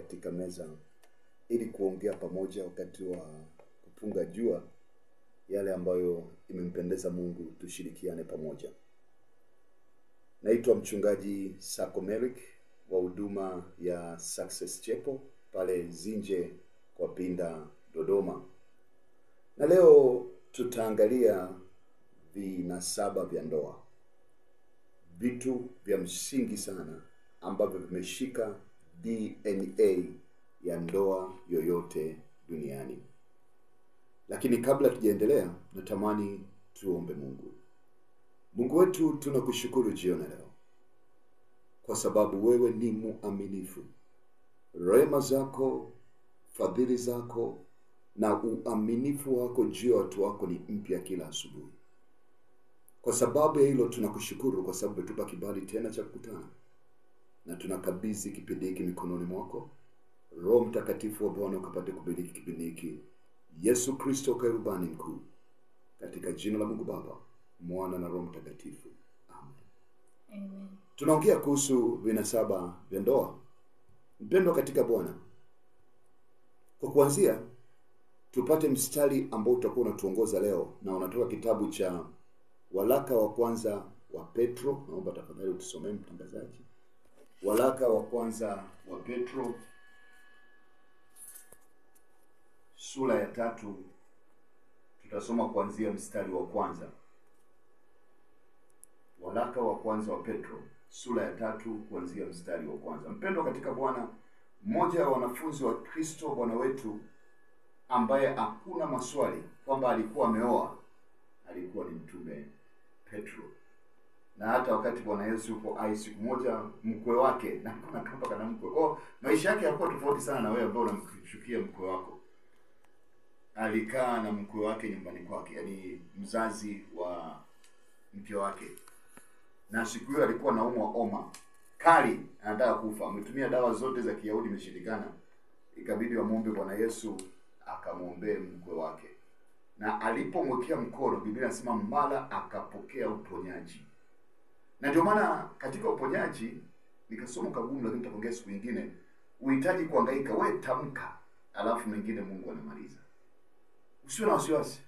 katika meza ili kuongea pamoja wakati wa kupunga jua yale ambayo imempendeza Mungu, tushirikiane pamoja. Naitwa mchungaji Sako Merrick wa huduma ya Success Chapel pale Zinje kwa Pinda, Dodoma. Na leo tutaangalia vinasaba vya ndoa. Vitu vya msingi sana ambavyo vimeshika DNA ya ndoa yoyote duniani. Lakini kabla tujaendelea, natamani tuombe Mungu. Mungu wetu, tunakushukuru jioni leo kwa sababu wewe ni muaminifu. Rehema zako, fadhili zako na uaminifu wako juu ya watu wako ni mpya kila asubuhi. Kwa sababu ya hilo tunakushukuru kwa sababu tupa kibali tena cha kukutana. Na tunakabidhi kipindi hiki mikononi mwako. Roho Mtakatifu wa Bwana ukapate kubariki kipindi hiki. Yesu Kristo kwa rubani mkuu. Katika jina la Mungu Baba, Mwana na Roho Mtakatifu. Amen. Amen. Tunaongea kuhusu vinasaba vya ndoa. Mpendwa katika Bwana, kwa kuanzia tupate mstari ambao utakuwa unatuongoza leo na unatoka kitabu cha Waraka wa kwanza wa Petro. Naomba tafadhali utusomee mtangazaji. Waraka wa kwanza wa Petro sura ya 3, tutasoma kuanzia mstari wa kwanza. Waraka wa kwanza wa Petro sura ya 3 kuanzia mstari wa kwanza. Mpendwa katika Bwana, mmoja wa wanafunzi wa Kristo Bwana wetu ambaye hakuna maswali kwamba alikuwa ameoa, alikuwa ni mtume Petro. Na hata wakati Bwana Yesu yupo hai, siku moja mkwe wake, na kuna kamba kana mkwe, kwa maisha yake yalikuwa tofauti sana na wewe ambao unamchukia mkwe wako. Alikaa na mkwe wake nyumbani kwake, yani mzazi wa mke wake. Na siku hiyo alikuwa anaumwa homa kali, anataka kufa. Ametumia dawa zote za Kiyahudi, imeshindikana. Ikabidi wamuombe Bwana Yesu akamwombee mkwe wake. Na alipomwekea mkono, Biblia inasema mara akapokea uponyaji. Na ndio maana katika uponyaji, nikasoma kagumu lakini nitaongea siku nyingine, uhitaji kuhangaika, wewe tamka, alafu mengine Mungu anamaliza. Usiwe na wasiwasi.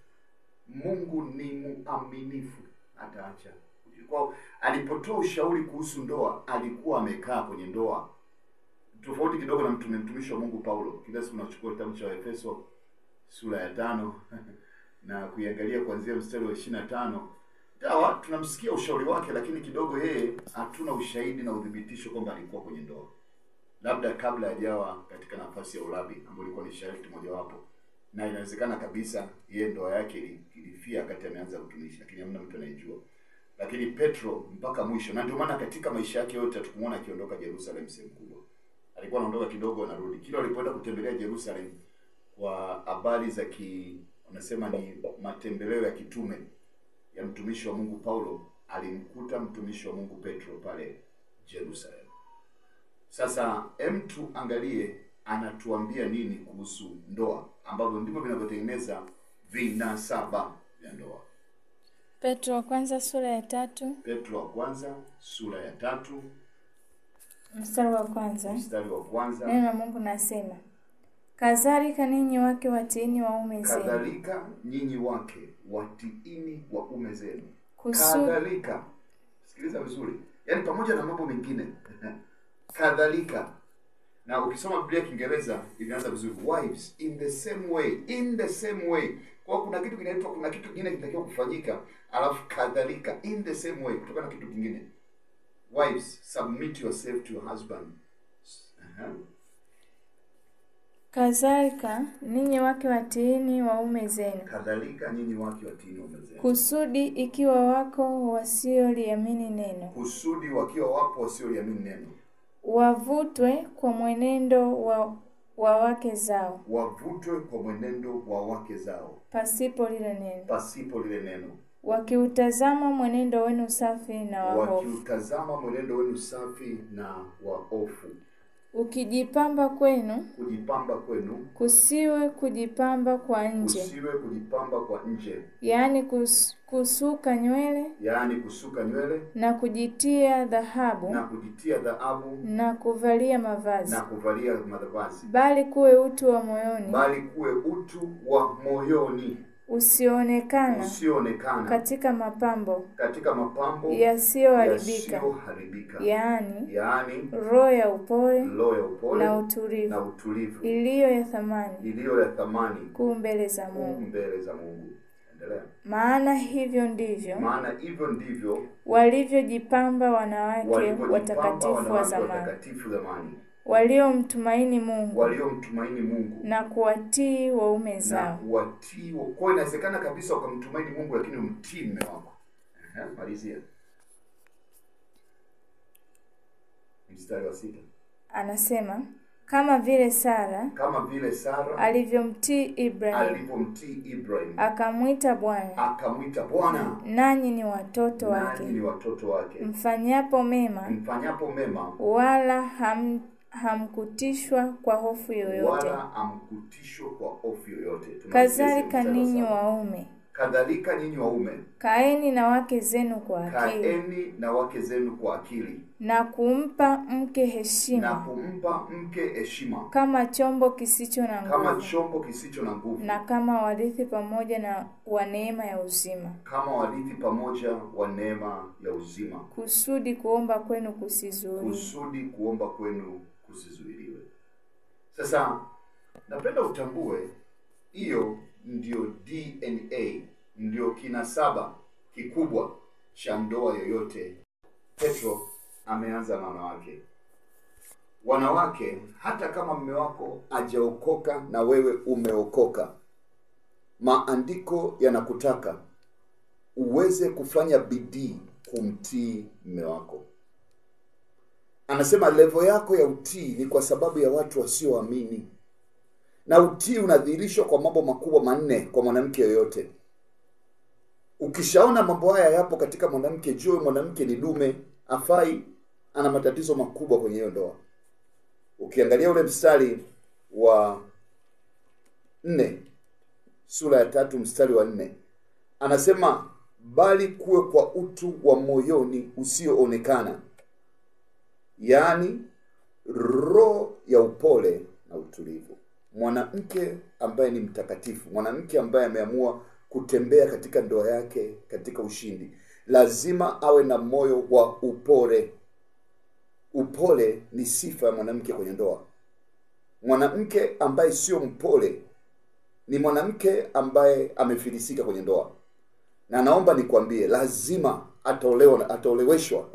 Mungu ni muaminifu, ataacha. Kwa alipotoa ushauri kuhusu ndoa, alikuwa amekaa kwenye ndoa. Tofauti kidogo na mtumishi wa Mungu Paulo. Kila siku tunachukua kitabu cha Efeso sura ya 5 na kuiangalia kuanzia mstari wa 25. Dawa tunamsikia ushauri wake, lakini kidogo yeye hatuna ushahidi na udhibitisho kwamba alikuwa kwenye ndoa. Labda kabla hajawa katika nafasi ya urabi, ambayo ilikuwa ni sharti mojawapo. Na inawezekana kabisa yeye ndoa yake ilifia wakati ameanza utumishi, lakini hamna mtu anayejua. Lakini Petro mpaka mwisho, na ndio maana katika maisha yake yote tukumuona akiondoka Yerusalemu sehemu kubwa. Alikuwa anaondoka kidogo anarudi. Kila alipoenda kutembelea Yerusalemu kwa habari za wanasema ni matembeleo ya kitume ya mtumishi wa Mungu Paulo, alimkuta mtumishi wa Mungu Petro pale Yerusalemu. Sasa mtu angalie anatuambia nini kuhusu ndoa, ambavyo ndivyo vinavyotengeneza vinasaba vya ndoa. Petro wa kwanza sura ya 3. Petro wa kwanza sura ya 3 mstari wa kwanza. Mstari wa kwanza. Neno la Mungu nasema, kadhalika ninyi wake watiini waume zenu. Kadhalika nyinyi wake watiini waume zenu. Kadhalika. Sikiliza vizuri. Yaani pamoja na mambo mengine. Kadhalika. Na ukisoma Biblia ya Kiingereza inaanza vizuri. Wives in the same way. In the same way. Kwa kuna kitu kinaitwa, kuna kitu kingine kinatakiwa kufanyika, alafu kadhalika in the same way kutokana na kitu kingine. Wives, submit yourself to your husband. Kadhalika ninyi wake watiini waume zenu. Kadhalika nyinyi wake watiini waume zenu. Kusudi ikiwa wako wasioliamini neno. Kusudi wakiwa wapo wasioliamini neno. Wavutwe kwa mwenendo wa wake zao. Wavutwe kwa mwenendo wa wake zao. Pasipo lile neno. Pasipo lile neno. Wakiutazama mwenendo wenu safi na waofu. Wakiutazama mwenendo wenu safi na waofu. Ukijipamba kwenu, kujipamba kwenu kusiwe kujipamba kwa nje, kusiwe kujipamba kwa nje, yaani kusuka nywele, yaani kusuka nywele na kujitia dhahabu, na kujitia dhahabu na kuvalia mavazi, na kuvalia mavazi, bali kuwe utu wa moyoni, bali kuwe utu wa moyoni usioonekana katika mapambo yasiyoharibika, yaani roho ya upole na utulivu, iliyo ya thamani kuu mbele za Mungu. Endelea. Maana hivyo ndivyo walivyojipamba wanawake watakatifu wa zamani, waliomtumaini Mungu na kuwatii waume zao. Kwa inawezekana kabisa ukamtumaini Mungu lakini umtii mume wako. Malizia. Mstari wa 6. Anasema kama vile Sara alivyomtii Ibrahim, akamwita Bwana, nanyi ni watoto wake. Mfanyapo mema, wala hamkutishwa kwa hofu yoyote. Kadhalika ninyi waume, kaeni na wake zenu kwa akili, na kumpa mke heshima, kama chombo kisicho na nguvu, na kama warithi pamoja na wa neema ya uzima, kusudi kuomba kwenu kusizuiliwe. Sasa napenda utambue hiyo ndio DNA, ndio kinasaba kikubwa cha ndoa yoyote. Petro ameanza na wanawake. Hata kama mume wako hajaokoka na wewe umeokoka, maandiko yanakutaka uweze kufanya bidii kumtii mume wako. Anasema level yako ya utii ni kwa sababu ya watu wasioamini. Na utii unadhihirishwa kwa mambo makubwa manne kwa mwanamke yoyote. Ukishaona mambo haya yapo katika mwanamke, jua mwanamke ni dume, afai, ana matatizo makubwa kwenye hiyo ndoa. Ukiangalia ule mstari wa 4, sura ya 3 mstari wa 4, anasema bali kuwe kwa utu wa moyoni usioonekana, yaani roho ya upole na utulivu. Mwanamke ambaye ni mtakatifu, mwanamke ambaye ameamua kutembea katika ndoa yake katika ushindi, lazima awe na moyo wa upole. Upole ni sifa ya mwanamke kwenye ndoa. Mwanamke ambaye sio mpole ni mwanamke ambaye amefilisika kwenye ndoa. Na naomba nikwambie, lazima ataoleweshwa.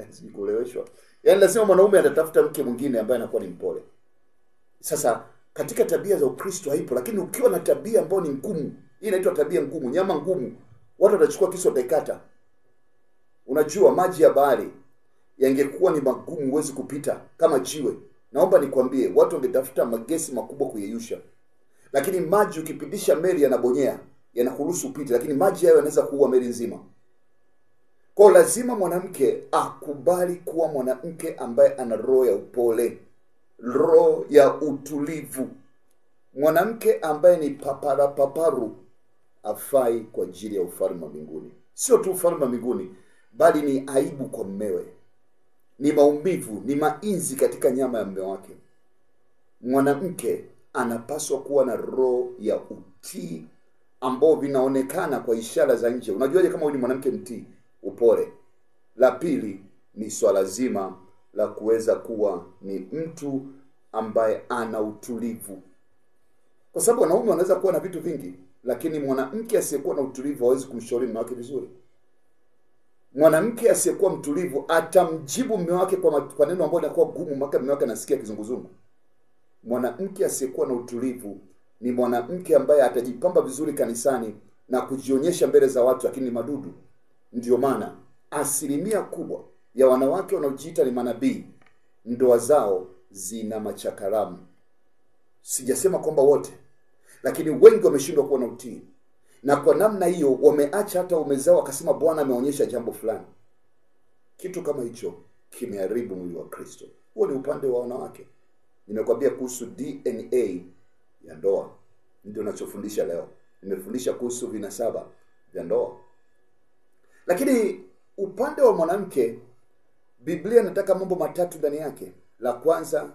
Yaani lazima mwanaume atatafuta mke mwingine ambaye anakuwa ni mpole. Sasa katika tabia za Ukristo haipo, lakini ukiwa na tabia ambayo ni ngumu, hii inaitwa tabia ngumu, nyama ngumu, watu watachukua kisu wataikata. Unajua maji ya bahari yangekuwa ni magumu, huwezi kupita kama jiwe. Naomba nikwambie, watu wangetafuta magesi makubwa kuyeyusha. Lakini maji ukipitisha meli yanabonyea, yanakuruhusu upite, lakini maji hayo yanaweza kuua meli nzima. Kwa lazima mwanamke akubali kuwa mwanamke ambaye ana roho ya upole, roho ya utulivu. Mwanamke ambaye ni paparu afai kwa ajili ya ufalme wa mbinguni. Sio tu ufalme wa mbinguni, bali ni aibu kwa mmewe, ni maumivu, ni mainzi katika nyama ya mume wake. Mwanamke anapaswa kuwa na roho ya utii ambao vinaonekana kwa ishara za nje. Unajuaje kama huyu ni mwanamke mtii? Upole. La pili ni swala zima la kuweza kuwa ni mtu ambaye ana utulivu. Kwa sababu wanaume wanaweza kuwa na vitu vingi, lakini mwanamke asiyekuwa na utulivu hawezi kumshauri mume wake vizuri. Mwanamke asiyekuwa mtulivu atamjibu mume wake kwa neno ambalo linakuwa gumu mpaka mume wake anasikia kizunguzungu. Mwanamke asiyekuwa na utulivu ni mwanamke ambaye atajipamba vizuri kanisani na kujionyesha mbele za watu, lakini madudu. Ndio maana asilimia kubwa ya wanawake wanaojiita ni manabii, ndoa zao zina machakaramu. Sijasema kwamba wote, lakini wengi wameshindwa kuwa na utii. Na kwa namna hiyo wameacha hata waume zao wakasema Bwana ameonyesha jambo fulani. Kitu kama hicho kimeharibu mwili wa Kristo. Huo ni upande wa wanawake. Nimekwambia kuhusu DNA ya ndoa. Ndio ninachofundisha leo. Nimefundisha kuhusu vinasaba vya ndoa. Lakini upande wa mwanamke, Biblia inataka mambo matatu ndani yake. La kwanza,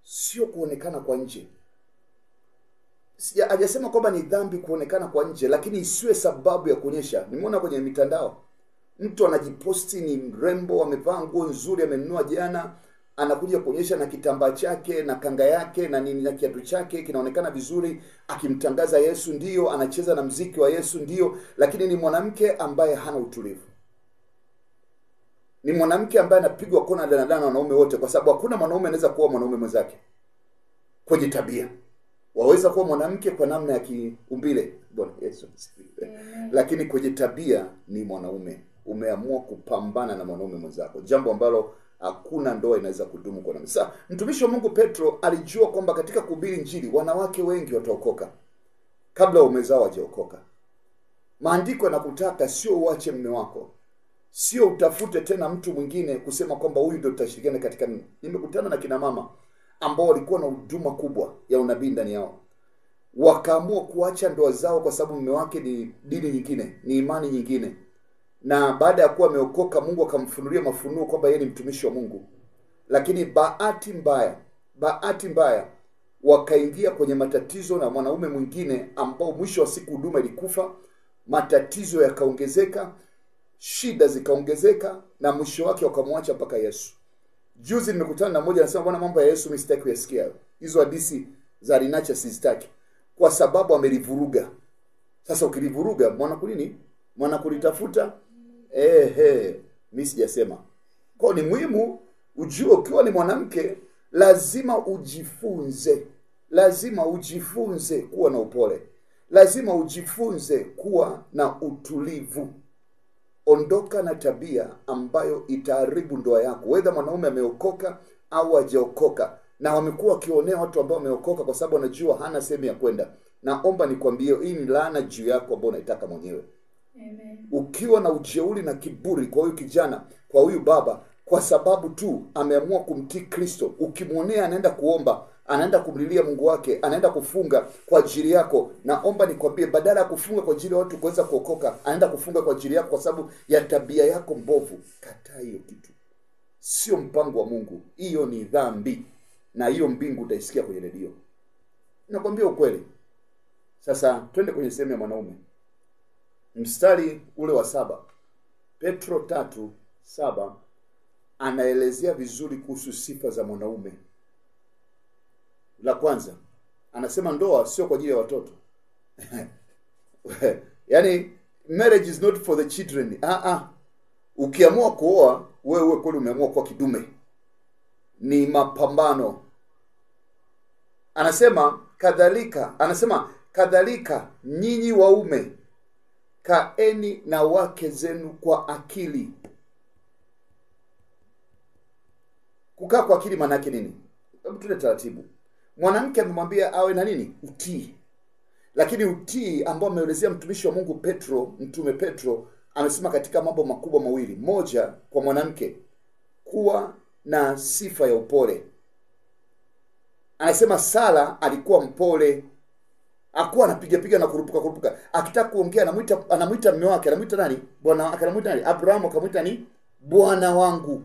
sio kuonekana kwa nje. Hajasema kwamba ni dhambi kuonekana kwa nje, lakini isiwe sababu ya kuonyesha. Nimeona kwenye mitandao mtu anajiposti ni mrembo, amevaa nguo nzuri, amenunua jana, anakuja kuonyesha na kitambaa chake na kanga yake na nini na kiatu chake kinaonekana vizuri, akimtangaza Yesu, ndio anacheza na mziki wa Yesu, ndio, lakini ni mwanamke ambaye hana utulivu. Ni mwanamke ambaye anapigwa kona na wanaume wote, kwa sababu hakuna mwanaume anaweza kuwa mwanaume mwenzake kwenye tabia. Waweza kuwa mwanamke kwa namna ya kiumbile, Bwana Yesu, lakini kwenye tabia ni mwanaume. Umeamua kupambana na mwanaume mwenzako, jambo ambalo hakuna ndoa inaweza kudumu kwa namna. Sasa mtumishi wa Mungu Petro alijua kwamba katika kuhubiri Injili wanawake wengi wataokoka kabla waume zao hawajaokoka. Maandiko yanakutaka sio uache mume wako, sio utafute tena mtu mwingine kusema kwamba huyu ndio tutashirikiana katika nini. Nimekutana na kina mama ambao walikuwa na huduma kubwa ya unabii ndani yao, wakaamua kuacha ndoa zao kwa sababu mume wake ni dini nyingine, ni imani nyingine, na baada ya kuwa ameokoka Mungu akamfunulia mafunuo kwamba yeye ni mtumishi wa Mungu, lakini bahati mbaya wakaingia kwenye matatizo na mwanaume mwingine ambao mwisho wa siku huduma ilikufa, matatizo yakaongezeka, shida zikaongezeka, na mwisho wake wakamwacha mpaka Yesu. Juzi nimekutana na mmoja anasema, bwana, mambo ya Yesu mimi sitaki kuyasikia. Hizo hadithi za linacha sizitaki, kwa sababu amelivuruga. Sasa ukilivuruga mwana kulini? Mwana kulitafuta? Mimi sijasema. Kwa ni muhimu ujue ukiwa ni mwanamke lazima ujifunze. Lazima ujifunze kuwa na upole. Lazima ujifunze kuwa na utulivu. Ondoka na tabia ambayo itaharibu ndoa yako. Whether mwanaume ameokoka au hajaokoka, na wamekuwa wakionea watu ambao wameokoka kwa sababu wanajua hana sehemu ya kwenda. Naomba nikwambie, hii ni laana juu yako ambayo unaitaka mwenyewe. Amen. Ukiwa na ujeuri na kiburi kwa huyu kijana, kwa huyu baba, kwa sababu tu ameamua kumtii Kristo, ukimwonea anaenda kuomba, anaenda kumlilia Mungu wake, anaenda kufunga kwa ajili yako, naomba nikwambie, badala ya kufunga kwa ajili ya watu kuweza kuokoka, anaenda kufunga kwa ajili yako kwa sababu ya tabia yako mbovu. Kataa hiyo kitu. Sio mpango wa Mungu. Hiyo ni dhambi, na hiyo mbingu utaisikia kwenye redio. Nakwambia ukweli. Sasa twende kwenye sehemu ya mwanaume. Mstari ule wa 7. Petro 3:7 anaelezea vizuri kuhusu sifa za mwanaume. La kwanza, anasema ndoa sio kwa ajili ya watoto. Yaani marriage is not for the children. Ukiamua kuoa, wewe kweli umeamua kuwa kidume. Ni mapambano. Anasema kadhalika nyinyi waume kaeni na wake zenu kwa akili. Kukaa kwa akili maana yake nini? Hebu tuende taratibu. Mwanamke amemwambia awe na nini? Utii. Lakini utii ambao ameelezea mtumishi wa Mungu mtume Petro, amesema katika mambo makubwa mawili. Moja, kwa mwanamke kuwa na sifa ya upole. Anasema Sara alikuwa mpole. Hakuwa anapiga na kurupuka. Akitaka kuongea anamuita mume wake, anamuita nani? Bwana wake, anamuita nani? Abrahamu akamuita ni bwana wangu.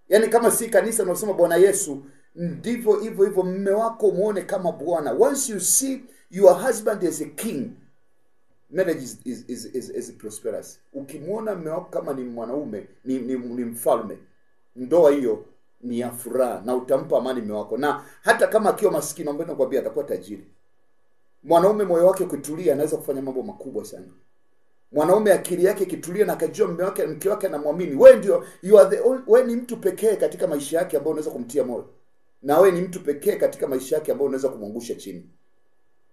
Yaani kama si kanisa tunasema Bwana Yesu, ndivyo hivyo mume wako muone kama bwana. Once you see your husband as a king, marriage is prosperous. Ukimwona mume wako kama ni mwanaume, ni mfalme, ndoa hiyo ni ya furaha na utampa amani mume wako. Na hata kama akiwa maskini, naomba nikwambie atakuwa tajiri. Mwanaume moyo wake ukitulia anaweza kufanya mambo makubwa sana. Mwanaume akili yake ikitulia na akajua mke wake anamwamini, wewe ndio wewe ni mtu pekee katika maisha yake ambao unaweza kumtia moyo. Na wewe ni mtu pekee katika maisha yake ambao unaweza kumwangusha chini.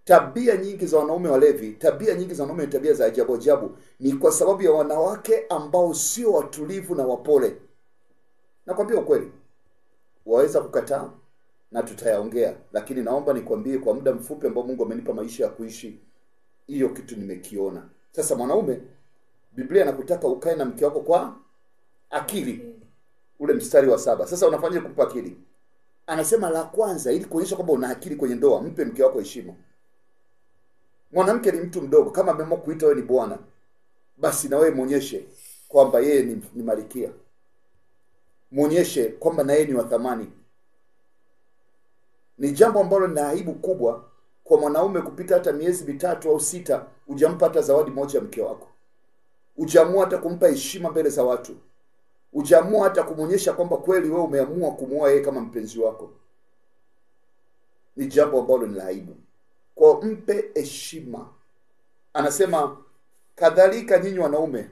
Tabia nyingi za wanaume walevi, tabia nyingi za wanaume, tabia za ajabu ni kwa sababu ya wanawake ambao sio watulivu na wapole. Nakwambia ukweli. Waweza kukataa na tutayaongea, lakini naomba nikwambie kwa muda mfupi ambao Mungu amenipa maisha ya kuishi, hiyo kitu nimekiona. Sasa mwanaume, Biblia inakutaka ukae na mke wako kwa akili. Ule mstari wa 7. Sasa unafanya kumpa akili. anasema la kwanza, ili kuonyesha kwamba una akili kwenye ndoa, mpe mke wako heshima. Mwanamke ni mtu mdogo, kama ameamua kuita wewe ni bwana, basi na wewe muonyeshe kwamba yeye ni malkia. Muonyeshe kwamba na yeye ni wa thamani. Ni jambo ambalo lina aibu kubwa kwa mwanaume kupita hata miezi 3 au 6 hujampa hata zawadi moja mke wako. Hujaamua hata kumpa heshima mbele za watu. Hujaamua hata kumuonyesha kwamba kweli wewe umeamua kumuoa yeye kama mpenzi wako. Ni jambo ambalo ni aibu. Kwa mpe heshima. Anasema kadhalika nyinyi wanaume,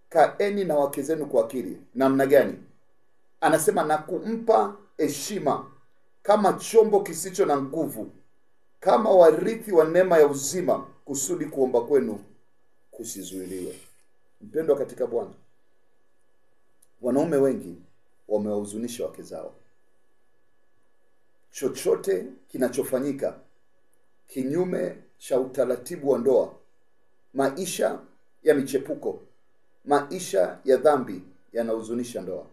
kaeni na wake zenu kwa akili. Namna gani? Anasema na kumpa heshima kama chombo kisicho na nguvu, kama warithi wa neema ya uzima, kusudi kuomba kwenu kusizuiliwe. Mpendwa katika Bwana, wanaume wengi wamewahuzunisha wake zao. Chochote kinachofanyika kinyume cha utaratibu wa ndoa, maisha ya michepuko, maisha ya dhambi, yanahuzunisha ndoa.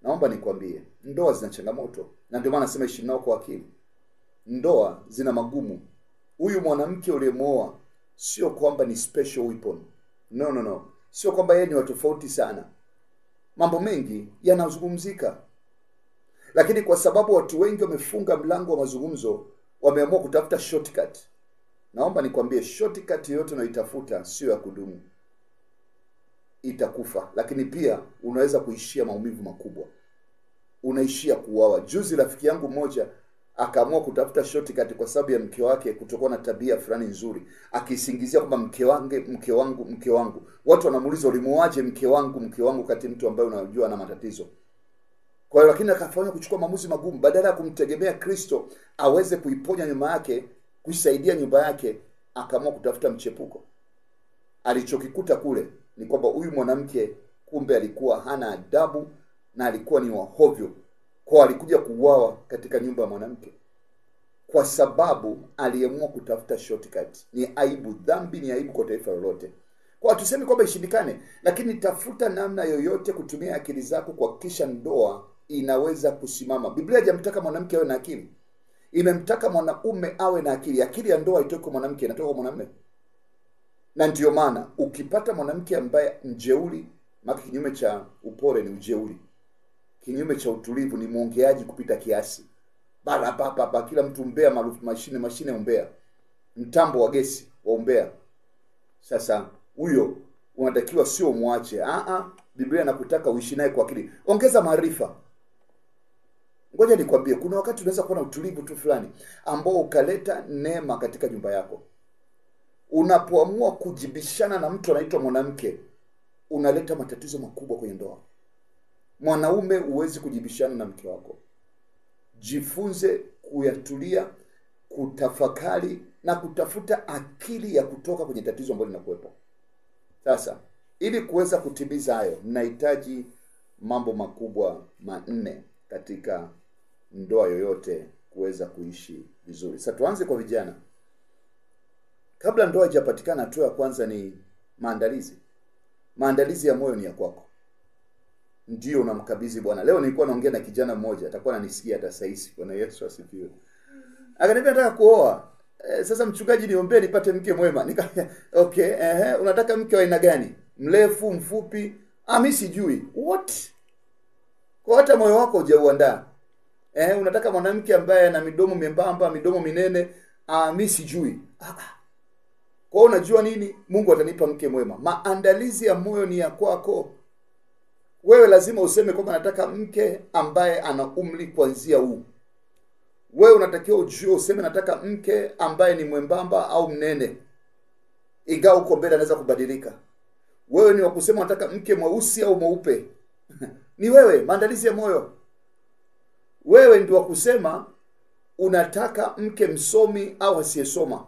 Naomba nikwambie, ndoa zina changamoto, na ndio maana nasema ishi nao kwa akili. Ndoa zina magumu. Huyu mwanamke uliyemwoa sio kwamba ni special weapon. No. Sio kwamba yeye ni tofauti sana. Mambo mengi yanazungumzika. Lakini kwa sababu watu wengi wamefunga mlango wa mazungumzo, wameamua kutafuta shortcut. Naomba nikwambie, shortcut yote unayoitafuta sio ya kudumu. Itakufa, lakini pia unaweza kuishia maumivu makubwa. Unaishia kuuawa. Juzi rafiki yangu mmoja akaamua kutafuta shortcut kwa sababu ya mke wake kutokuwa na tabia fulani nzuri, akisingizia kwamba mke wangu. Watu wanamuuliza ulimuaje mke wangu kati mtu ambaye unajua ana matatizo. Kwa hiyo lakini akafanya kuchukua maamuzi magumu, badala ya kumtegemea Kristo aweze kuiponya nyumba yake, kuisaidia nyumba yake, akaamua kutafuta mchepuko. Alichokikuta kule ni kwamba huyu mwanamke kumbe alikuwa hana adabu na alikuwa ni wahovyo. Kwa alikuja kuuawa katika nyumba ya mwanamke kwa sababu aliamua kutafuta shortcut. Ni aibu. Dhambi ni aibu kwa taifa lolote. Kwa tuseme kwamba ishindikane, lakini tafuta namna yoyote kutumia akili zako kuhakikisha ndoa inaweza kusimama. Biblia haijamtaka mwanamke awe na akili. Imemtaka mwanaume awe na akili. Akili ya ndoa haitoki kwa mwanamke, inatoka kwa mwanamume. Na ndio maana ukipata mwanamke ambaye mjeuri, maana kinyume cha upole ni ujeuri. Kinyume cha utulivu ni mwongeaji kupita kiasi. Baba kila mtu umbea, maarufu mashine umbea. Mtambo wa gesi wa umbea. Sasa huyo unatakiwa sio muache. Biblia inakutaka uishi naye kwa akili. Ongeza maarifa. Ngoja nikwambie, kuna wakati unaweza kuwa na utulivu tu fulani ambao ukaleta neema katika nyumba yako. Unapoamua kujibishana na mtu anaitwa mwanamke, unaleta matatizo makubwa kwenye ndoa. Mwanaume huwezi kujibishana na mke wako. Jifunze kuyatulia, kutafakari na kutafuta akili ya kutoka kwenye tatizo ambalo linakuwepo. Sasa, ili kuweza kutimiza hayo, mnahitaji mambo makubwa 4 katika ndoa yoyote kuweza kuishi vizuri. Sasa tuanze kwa vijana. Kabla ndoa haijapatikana, hatua ya kwanza ni maandalizi. Maandalizi ya moyo ni ya kwako. Ndio unamkabidhi Bwana. Leo nilikuwa naongea na kijana mmoja, atakuwa ananisikia hata sasa hivi. Bwana Yesu asifiwe. Akaniambia nataka kuoa. Sasa mchungaji, niombee nipate mke mwema. Okay, unataka mke wa aina gani? Mrefu, mfupi? Mimi sijui. What? Kwa hata moyo wako hujauandaa. Unataka mwanamke ambaye ana midomo membamba, midomo minene? Mimi sijui. Kwa hiyo unajua nini? Mungu atanipa mke mwema. Maandalizi ya moyo ni ya kwako. Wewe lazima useme kwamba nataka mke ambaye ana umri kuanzia huu. Wewe unatakiwa ujue useme nataka mke ambaye ni mwembamba au mnene. Ingawa uko mbele anaweza kubadilika. Wewe ni wa kusema nataka mke mweusi au mweupe. Ni wewe, maandalizi ya moyo. Wewe ndio wa kusema unataka mke msomi au asiyesoma.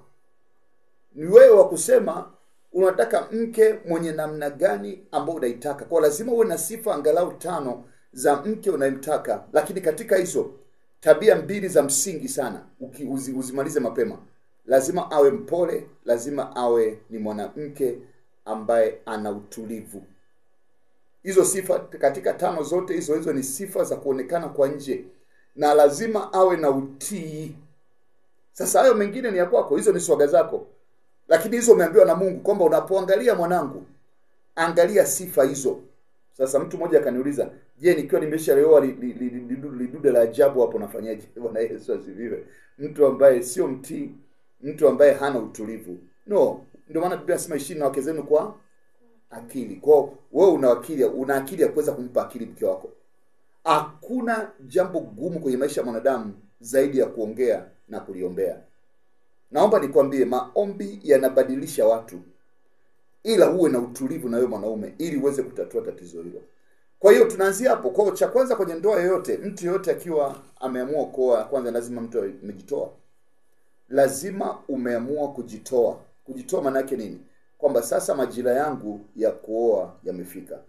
Ni wewe wa kusema unataka mke mwenye namna gani ambao unaitaka. Kwa lazima uwe na sifa angalau 5 za mke unayemtaka, lakini katika hizo tabia 2 za msingi sana uzimalize mapema. Lazima awe mpole, lazima awe ni mwanamke ambaye ana utulivu. Hizo sifa katika 5 zote hizo ni sifa za kuonekana kwa nje, na lazima awe na utii. Sasa hayo mengine ni ya kwako, hizo ni swaga zako, lakini hizo umeambiwa na Mungu kwamba unapoangalia mwanangu, angalia sifa hizo. Sasa mtu mmoja akaniuliza, je, nikiwa nimeshaoa lidude la ajabu hapo nafanyaje? Bwana Yesu asifiwe. Mtu ambaye sio mtii, mtu ambaye hana utulivu. No, ndio maana Biblia inasema ishini na wake zenu kwa akili. Kwa wewe una akili ya kuweza kumpa akili mke wako. Hakuna jambo gumu kwenye maisha ya mwanadamu zaidi ya kuongea na kuliombea. Naomba nikwambie, maombi yanabadilisha watu, ila uwe na utulivu na wewe mwanaume ili uweze kutatua tatizo hilo. Kwa hiyo tunaanzia hapo. Kwa cha kwanza kwenye ndoa yoyote, mtu yoyote akiwa ameamua kuoa, kwanza lazima mtu amejitoa. Lazima umeamua kujitoa. Kujitoa maana yake nini? Kwamba sasa majira yangu ya kuoa yamefika.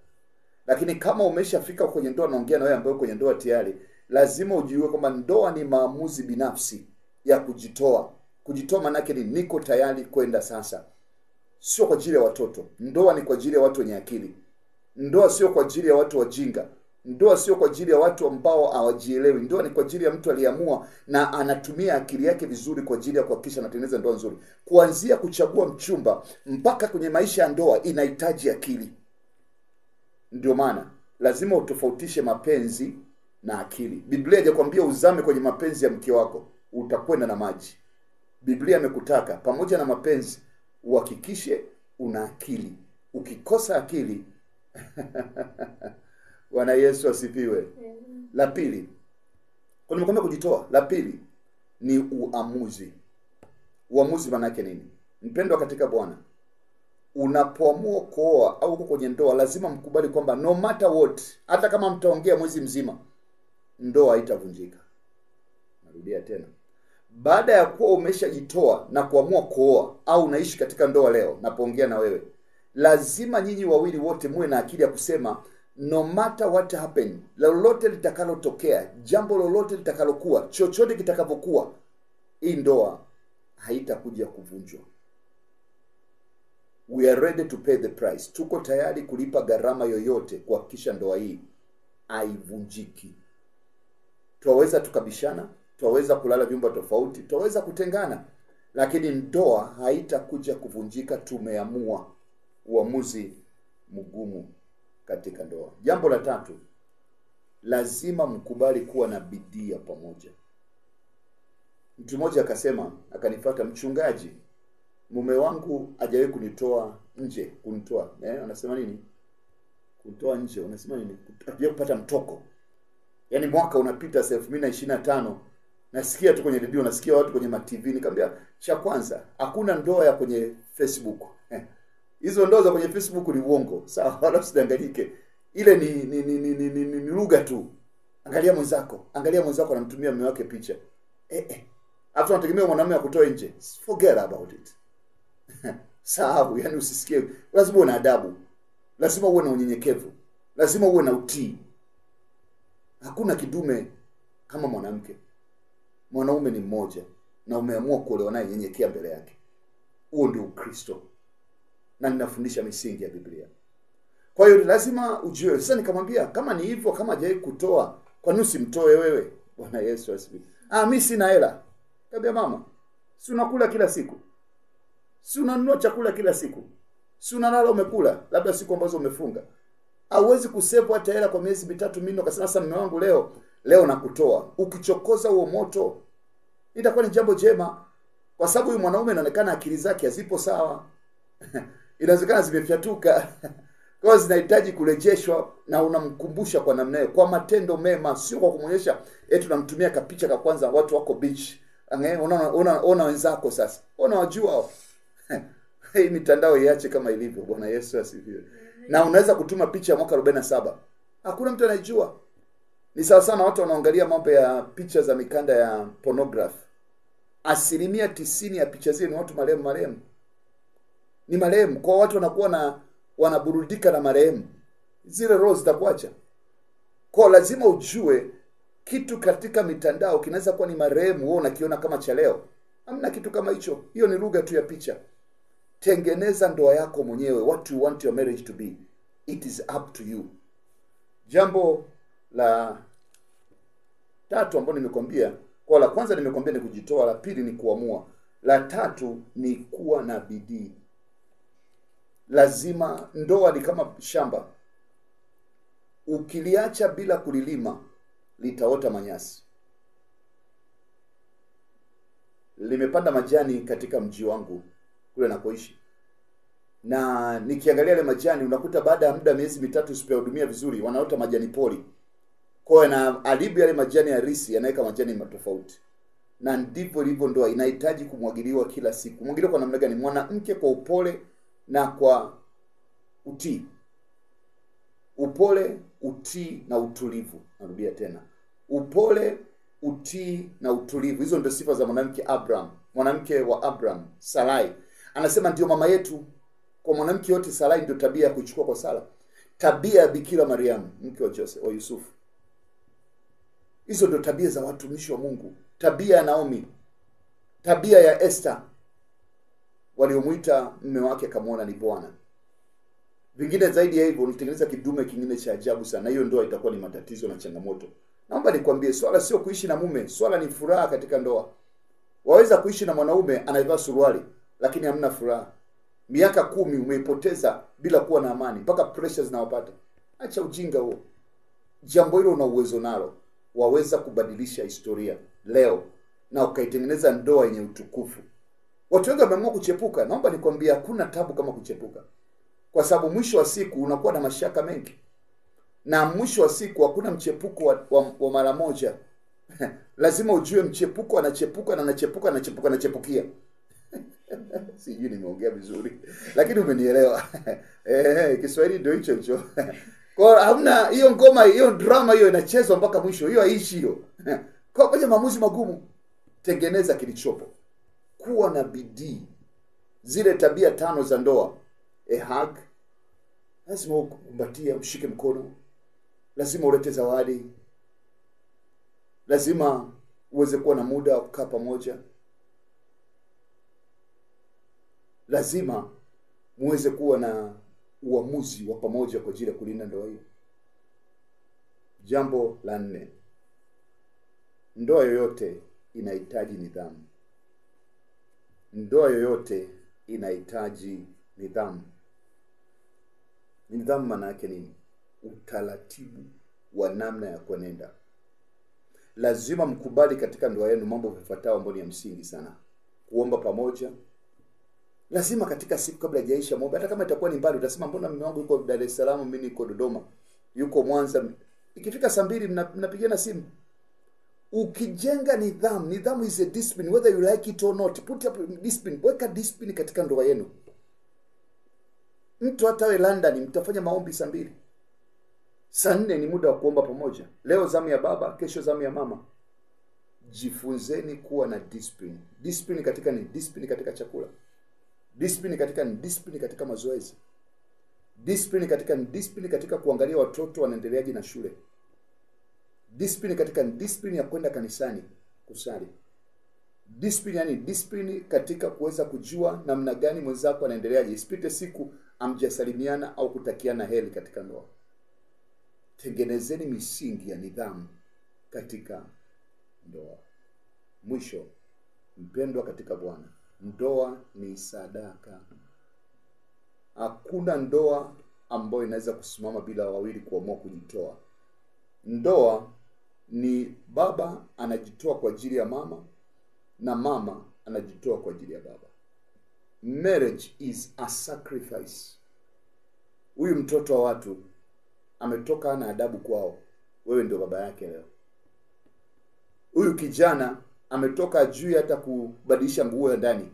Lakini kama umeshafika kwenye ndoa, naongea na wewe ambaye kwenye ndoa tayari, lazima ujue kwamba ndoa ni maamuzi binafsi ya kujitoa. Kujitoa maana yake ni niko tayari kwenda sasa. Sio kwa ajili ya watoto. Ndoa ni kwa ajili ya watu wenye akili. Ndoa sio kwa ajili ya watu wajinga. Ndoa sio kwa ajili ya watu ambao hawajielewi. Ndoa ni kwa ajili ya mtu aliyeamua na anatumia akili yake vizuri kwa ajili ya kuhakikisha anatengeneza ndoa nzuri. Kuanzia kuchagua mchumba mpaka kwenye maisha ya ndoa inahitaji akili. Ndio maana lazima utofautishe mapenzi na akili. Biblia haijakwambia uzame kwenye mapenzi ya mke wako, utakwenda na maji. Biblia imekutaka pamoja na mapenzi uhakikishe una akili. Ukikosa akili Bwana Yesu asifiwe. La pili, kwa nimekwambia kujitoa, la pili ni uamuzi. Uamuzi maana yake nini? Mpendwa katika Bwana, unapoamua kuoa au uko kwenye ndoa, lazima mkubali kwamba no matter what, hata kama mtaongea mwezi mzima, ndoa haitavunjika. Narudia tena. Baada ya kuwa umeshajitoa na kuamua kuoa au unaishi katika ndoa leo, napoongea na wewe, lazima nyinyi wawili wote muwe na akili ya kusema no matter what happen, lolote litakalotokea, jambo lolote litakalokuwa, chochote kitakavyokuwa, hii ndoa haitakuja kuvunjwa. We are ready to pay the price. Tuko tayari kulipa gharama yoyote kuhakikisha ndoa hii haivunjiki. Tuwaweza tukabishana, tuwaweza kulala vyumba tofauti, tuwaweza kutengana, lakini ndoa haitakuja kuvunjika. Tumeamua. Uamuzi mgumu katika ndoa. Jambo la tatu, lazima mkubali kuwa na bidii ya pamoja. Mtu mmoja akasema, akanifuata, mchungaji, mume wangu hajawahi kunitoa nje, kunitoa. Anasema nini? Kunitoa nje, unasema nini? Hajawahi kupata mtoko. Yaani mwaka unapita 2025, nasikia tu kwenye redio, nasikia watu kwenye ma-TV. Nikamwambia, cha kwanza, hakuna ndoa ya kwenye Facebook. Hizo ndoa za kwenye Facebook ni uongo. Sawa, wala usidanganyike. Ile ni lugha tu. Angalia mwenzako anamtumia mume wake picha. Hapo unategemea mwanamume akutoe nje. Forget about it. Sawa, yani usisikie. Lazima uwe na adabu. Lazima uwe na unyenyekevu. Lazima uwe na utii. Hakuna kidume kama mwanamke. Mwanaume ni mmoja na umeamua kuolewa naye, nyenyekea mbele yake. Huo ndio Ukristo. Na ninafundisha misingi ya Biblia. Kwa hiyo lazima ujue. Sasa nikamwambia, kama ni hivyo, kama hajawahi kutoa, kwa nini usimtoe wewe? Bwana Yesu asifiwe. Mimi sina hela. Kaambia, mama, si unakula kila siku? Si unanunua chakula kila siku? Si unalala umekula? Labda siku ambazo umefunga. Hauwezi kusave hata hela kwa miezi 3-4 ukasema sasa mume wangu leo nakutoa. Ukichokoza huo moto, itakuwa ni jambo jema, kwa sababu huyu mwanaume anaonekana akili zake hazipo sawa. Inawezekana zimefyatuka. Kwa zinahitaji kurejeshwa, na unamkumbusha kwa namna hiyo, kwa matendo mema, sio kwa kumuonyesha tunamtumia kapicha ka kwanza watu wako beach. Ona wenzako sasa. Ona wajua. Hii mitandao iache kama ilivyo. Bwana Yesu asifiwe. Na unaweza kutuma picha ya mwaka 47. Hakuna mtu anajua. Ni sawa sana watu wanaangalia mambo ya picha za mikanda ya pornography. 90% ya picha zile ni watu marehemu. Ni marehemu. Kwa watu wanakuwa wanaburudika na marehemu. Zile roho zitakuacha. Kwa lazima ujue kitu katika mitandao kinaweza kuwa ni marehemu, wewe unakiona kama cha leo. Hamna kitu kama hicho. Hiyo ni lugha tu ya picha. Tengeneza ndoa yako mwenyewe. What you want your marriage to be. It is up to you. Jambo la tatu ambalo nimekwambia, kwa la kwanza nimekwambia ni kujitoa, la pili ni kuamua, la tatu ni kuwa na bidii. Lazima, ndoa ni kama shamba. Ukiliacha bila kulilima litaota manyasi. Limepanda majani katika mji wangu kule nakoishi, na nikiangalia ile majani unakuta baada ya muda miezi mitatu usipowahudumia vizuri wanaota majani poli. Kwa hiyo na alibu yale majani ya risi yanaweka majani tofauti. Na ndivyo ilivyo ndoa, inahitaji kumwagiliwa kila siku. Mwagiliwa kwa namna gani? Mwanamke kwa upole na kwa utii. Upole, utii na utulivu. Narudia tena. Upole, utii na utulivu. Hizo ndio sifa za mwanamke Abraham, mwanamke wa Abraham, Sarai. Anasema ndio mama yetu. Kwa mwanamke yote Sarai ndio tabia ya kuchukua kwa Sara. Tabia ya Bikira Mariamu, mke wa Joseph wa Yusufu. Hizo ndio tabia za watumishi wa Mungu. Tabia ya Naomi, tabia ya Esther, waliomuita mume wake akamwona ni bwana. Vingine zaidi ya hivyo unitengeneza kidume kingine cha ajabu sana. Hiyo ndoa itakuwa ni matatizo na changamoto. Naomba nikwambie, swala sio kuishi na mume, swala ni furaha katika ndoa. Waweza kuishi na mwanaume anayevaa suruali lakini hamna furaha. Miaka 10 umeipoteza bila kuwa na amani, mpaka pressure zinawapata. Acha ujinga huo. Jambo hilo una uwezo nalo. Waweza kubadilisha historia leo na ukaitengeneza ndoa yenye utukufu. Watu wengi wameamua kuchepuka. Naomba nikwambie, hakuna tabu kama kuchepuka. Kwa sababu mwisho wa siku unakuwa na mashaka mengi. Na mwisho wa siku hakuna mchepuko wa mara moja. Lazima ujue mchepuko anachepuka na anachepuka na anachepukia. Sijui nimeongea vizuri, lakini umenielewa. Kiswahili ndio hicho hicho. Kwa hamna hiyo ngoma, hiyo drama hiyo inachezwa mpaka mwisho. Hiyo haishi hiyo. Kwa kwenye maamuzi magumu, tengeneza kilichopo. Kuwa na bidii. Zile tabia 5 za ndoa. Hug. Lazima ukumbatia, ushike mkono. Lazima ulete zawadi. Lazima uweze kuwa na muda wa kukaa pamoja. Lazima muweze kuwa na uamuzi wa pamoja kwa ajili ya kulinda ndoa hiyo. Jambo la 4. Ndoa yoyote inahitaji nidhamu. Ndoa yoyote inahitaji nidhamu. Nidhamu maana yake nini? Utaratibu wa namna ya kuenenda. Lazima mkubali katika ndoa yenu mambo yafuatayo ambayo ni ya msingi sana. Kuomba pamoja. Lazima katika siku kabla hajaisha muombe. Hata kama itakuwa ni mbali, utasema mbona mume wangu yuko Dar es Salaam, mimi niko Dodoma, yuko Mwanza. Ikifika saa 2 mnapigana simu. Ukijenga nidhamu, nidhamu is a discipline whether you like it or not. Put up discipline, weka discipline katika ndoa yenu. Mtu hata we London mtafanya maombi saa 2. Saa 4 ni muda wa kuomba pamoja. Leo zamu ya baba, kesho zamu ya mama. Jifunzeni kuwa na discipline. Discipline katika ni discipline katika chakula. Discipline katika ni discipline katika mazoezi. Discipline katika ni discipline katika kuangalia watoto wanaendeleaje na shule. Discipline katika ni discipline ya kwenda kanisani kusali. Discipline yani discipline katika kuweza kujua namna gani mwenzako anaendeleaje. Isipite siku amjasalimiana au kutakiana heri katika ndoa. Tengenezeni misingi ya nidhamu katika ndoa. Mwisho, mpendwa katika Bwana, ndoa ni sadaka. Hakuna ndoa ambayo inaweza kusimama bila wawili kuamua kujitoa. Ndoa ni baba anajitoa kwa ajili ya mama na mama anajitoa kwa ajili ya baba. Marriage is a sacrifice. Huyu mtoto wa watu ametoka na adabu kwao, wewe ndio baba yake leo. Huyu kijana ametoka juu hata kubadilisha nguo ya ndani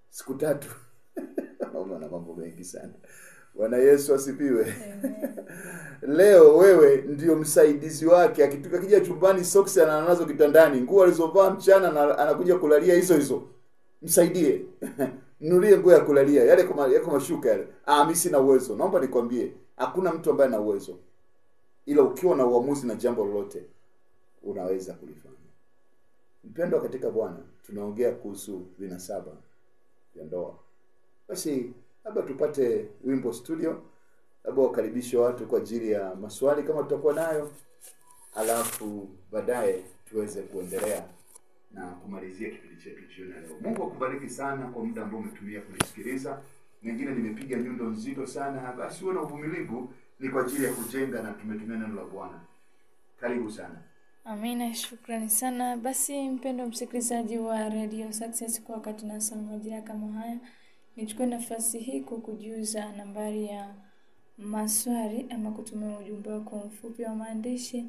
siku 3. Naona mambo mengi sana. Bwana Yesu asifiwe. Leo wewe ndio msaidizi wake. Akitoka kija chumbani socks ananazo kitandani, nguo alizovaa mchana na anakuja kulalia hizo. Msaidie. Nunulie nguo ya kulalia. Yale kama yako mashuka yale. Mimi sina uwezo. Naomba nikwambie, hakuna mtu ambaye ana uwezo. Ila ukiwa na uamuzi na jambo lolote unaweza kulifanya. Mpendwa katika Bwana, tunaongea kuhusu vinasaba vya ndoa. Basi labda tupate wimbo studio, labda wakaribishe watu kwa ajili ya maswali kama tutakuwa nayo, alafu baadaye tuweze kuendelea na kumalizia kipindi chetu jioni leo. Mungu akubariki sana kwa muda ambao umetumia kunisikiliza. Mengine nimepiga nyundo nzito sana, basi uwe na uvumilivu, ni kwa ajili ya kujenga na tumetumia neno la Bwana. Karibu sana. Amina, shukrani sana. Basi mpendwa msikilizaji wa Radio Success, kwa wakati na saa majira kama haya, nichukue nafasi hii kukujuza nambari ya maswali ama kutumia ujumbe wako mfupi wa maandishi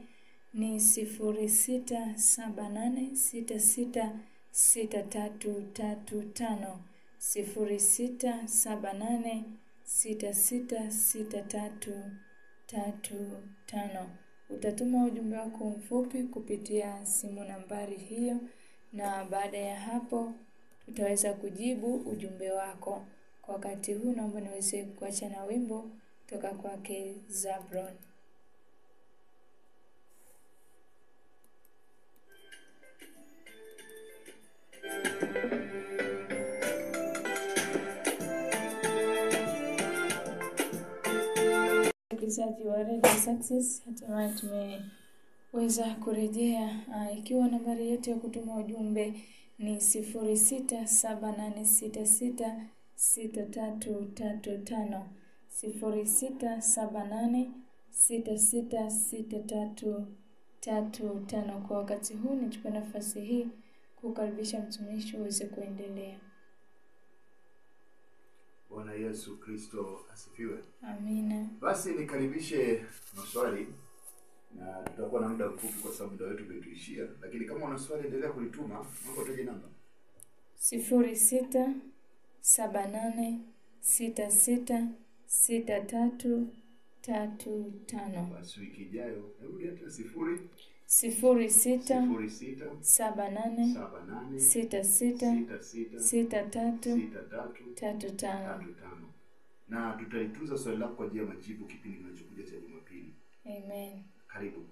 ni 0678666335, 0678666335. Utatuma ujumbe wako mfupi kupitia simu nambari hiyo, na baada ya hapo tutaweza kujibu ujumbe wako. Kwa wakati huu naomba niweze kuacha na wimbo toka kwake Zabron. Msikilizaji wa Radio Success, hatimaye tumeweza kurejea. Ikiwa nambari yetu ya kutuma ujumbe ni 0678666335, 0678666335. Kwa wakati huu nichukue nafasi hii kukaribisha mtumishi uweze kuendelea. Bwana Yesu Kristo asifiwe. Amina. Basi nikaribishe maswali, na tutakuwa na muda mfupi kwa sababu muda wetu umetuishia, lakini kama una swali endelea kulituma. Mungu atoje namba 0678666335. Basi wiki ijayo rudi hata 0678666335. Na tutalitunza swali lako kwa ajili ya majibu kipindi kinachokuja cha Jumapili. Amen. Karibu.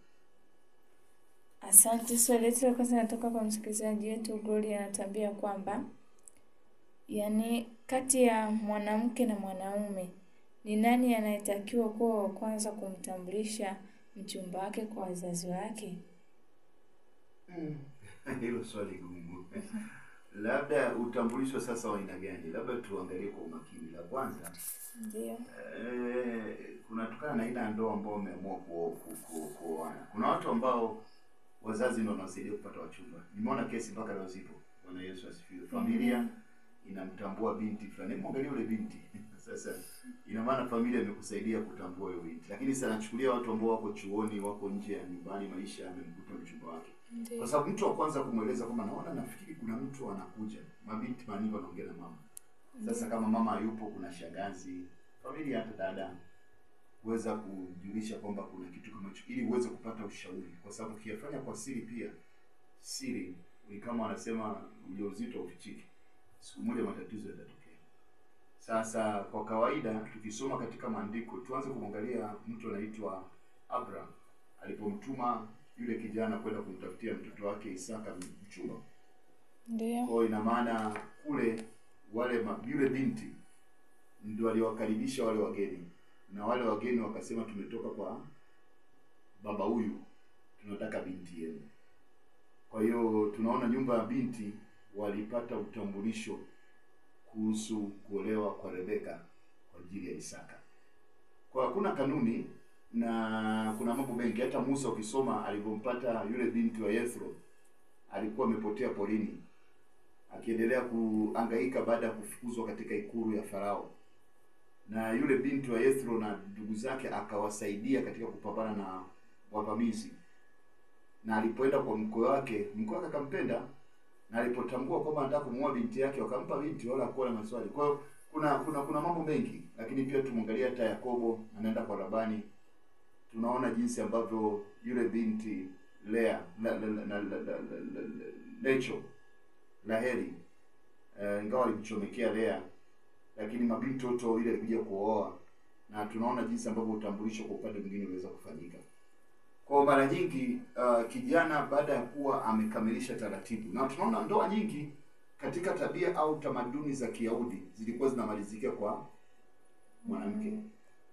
Asante. Swali letu la kwanza linatoka kwa msikilizaji wetu Gloria, anatambia kwamba kati ya mwanamke na mwanaume ni nani anayetakiwa kuwa wa kwanza kumtambulisha mchumba wake kwa wazazi wake? Hilo swali gumu. Labda utambulisho sasa wa aina gani? Labda tuangalie kwa umakini. La kwanza, ndio kunatokana na aina ya ndoa ambao umeamua kuoana. Kuna watu ambao wazazi ndio wanasaidia kupata wachumba. Nimeona kesi mpaka leo zipo. Bwana Yesu asifiwe. Familia inamtambua binti fulani. Mwangalie yule binti. Sasa ina maana familia imekusaidia kutambua yule binti. Lakini sasa nachukulia watu ambao wako chuoni, wako nje ya nyumbani, maisha amemkuta mchumba wake. Kwa sababu mtu wa kwanza kumueleza kama nafikiri kuna mtu anakuja. Mabinti manini wanaongea na mama. Sasa kama mama hayupo, kuna shangazi, familia, hata dada, uweza kujulisha kwamba kuna kitu kama hicho ili uweze kupata ushauri, kwa sababu ukifanya kwa siri, pia siri ni kama wanasema ujauzito ufichiki, siku moja matatizo yatatokea. Sasa kwa kawaida tukisoma katika maandiko, tuanze kumwangalia mtu anaitwa Abraham alipomtuma yule kijana kwenda kumtafutia mtoto wake Isaka mchumba. Ndio. Kwa ina maana kule yule binti ndio aliwakaribisha wale wageni, na wale wageni wakasema tumetoka kwa baba huyu, tunataka binti yenu. Kwa hiyo tunaona nyumba ya binti walipata utambulisho kuhusu kuolewa kwa Rebeka kwa ajili ya Isaka. Kwa hakuna kanuni na kuna mambo mengi. Hata Musa ukisoma alipompata yule binti wa Yethro, alikuwa amepotea porini akiendelea kuhangaika baada ya kufukuzwa katika ikulu ya Farao. Na yule binti wa Yethro na ndugu zake akawasaidia katika kupambana na wavamizi. Na alipoenda kwa mkwe wake akampenda, na alipotambua kwamba anataka kumuoa binti yake wakampa binti, wala hakuwa na maswali. Kwa hiyo kuna mambo mengi, lakini pia tumwangalia hata Yakobo anaenda kwa Labani. Tunaona jinsi ambavyo yule binti Lea Raheli ingawa alimchomekea Lea, lakini mabinti wote wawili alikuja kuoa, na tunaona jinsi ambavyo utambulisho kwa upande mwingine unaweza kufanyika. Kwa mara nyingi kijana baada ya kuwa amekamilisha taratibu, na tunaona ndoa nyingi katika tabia au tamaduni za Kiyahudi zilikuwa zinamalizikia kwa mwanamke.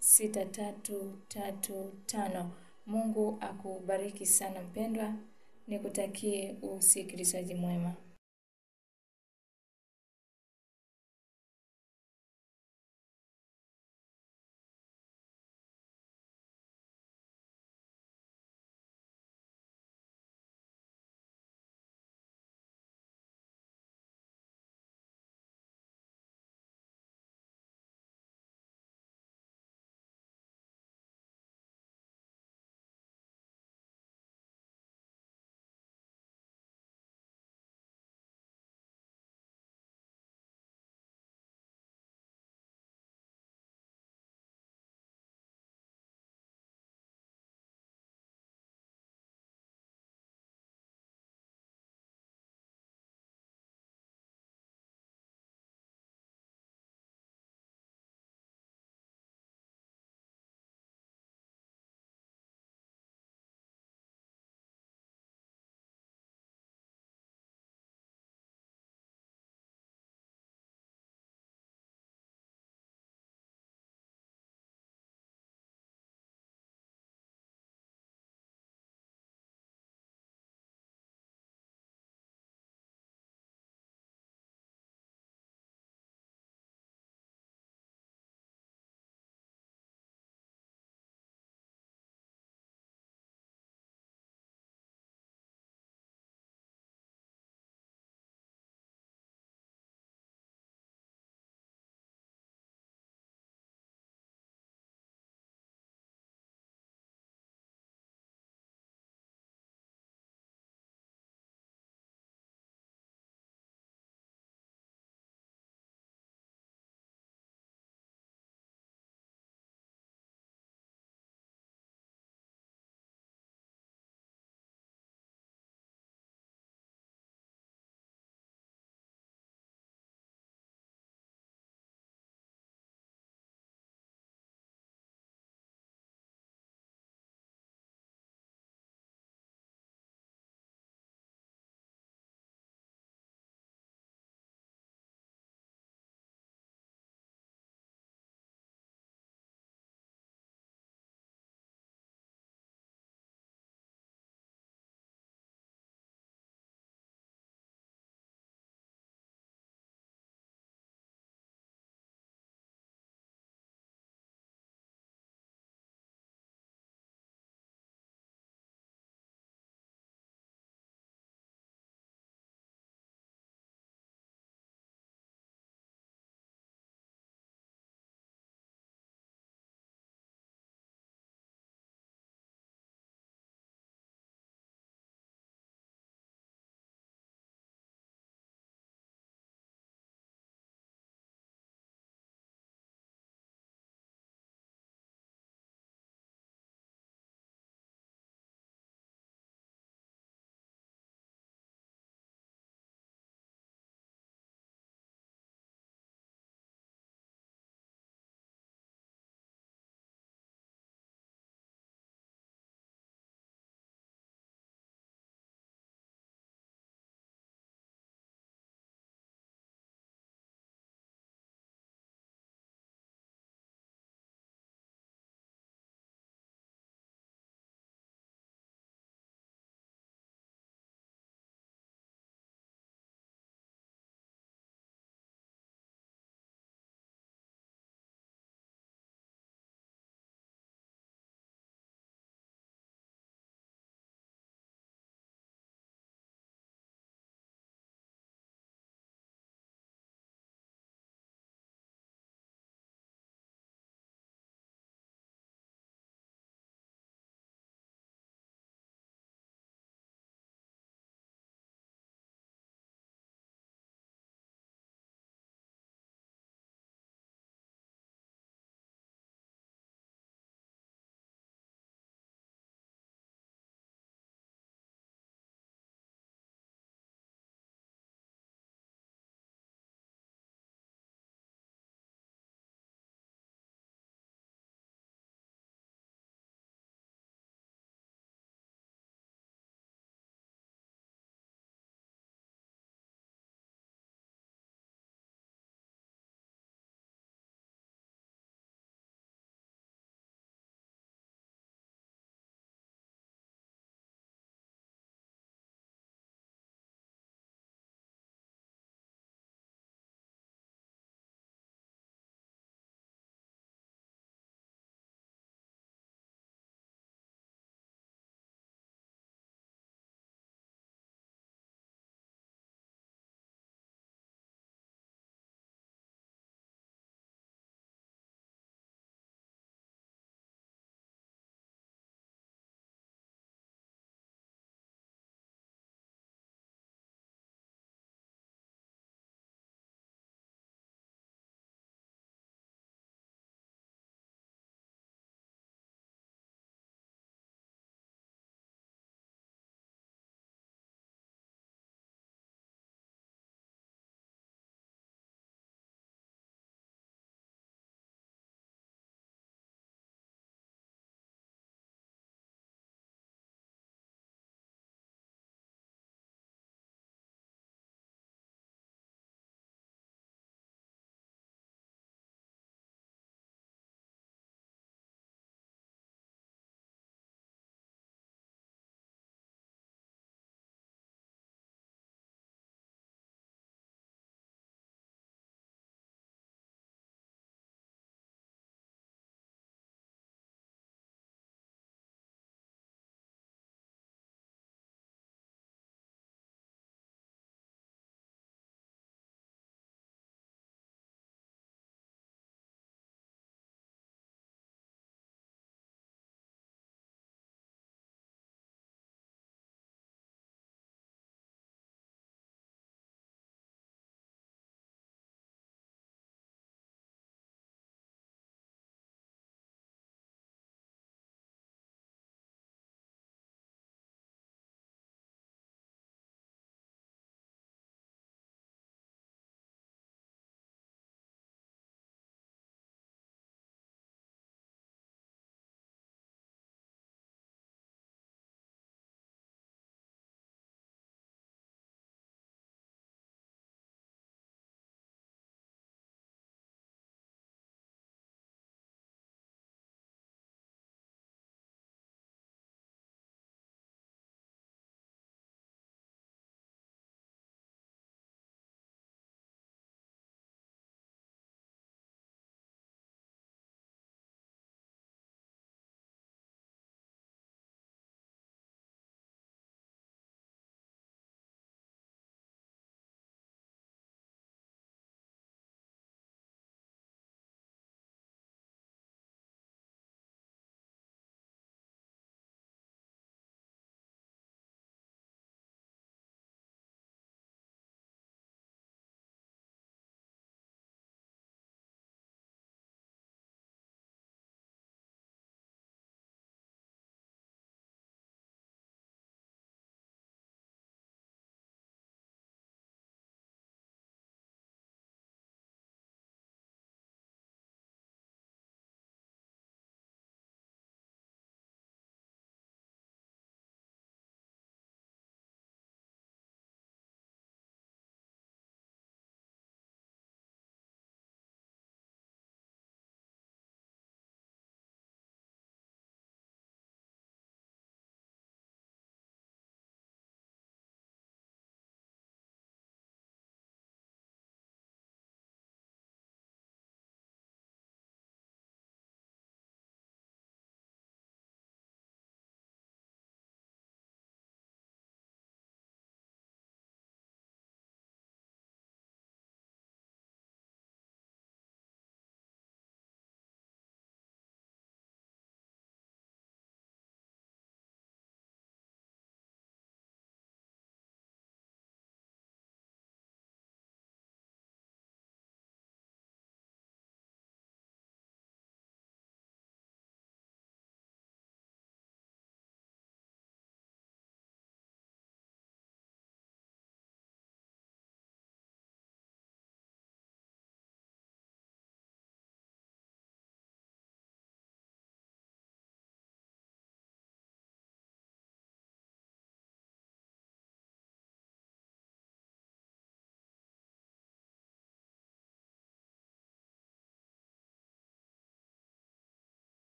6335. Mungu akubariki sana mpendwa, nikutakie usikilizaji mwema.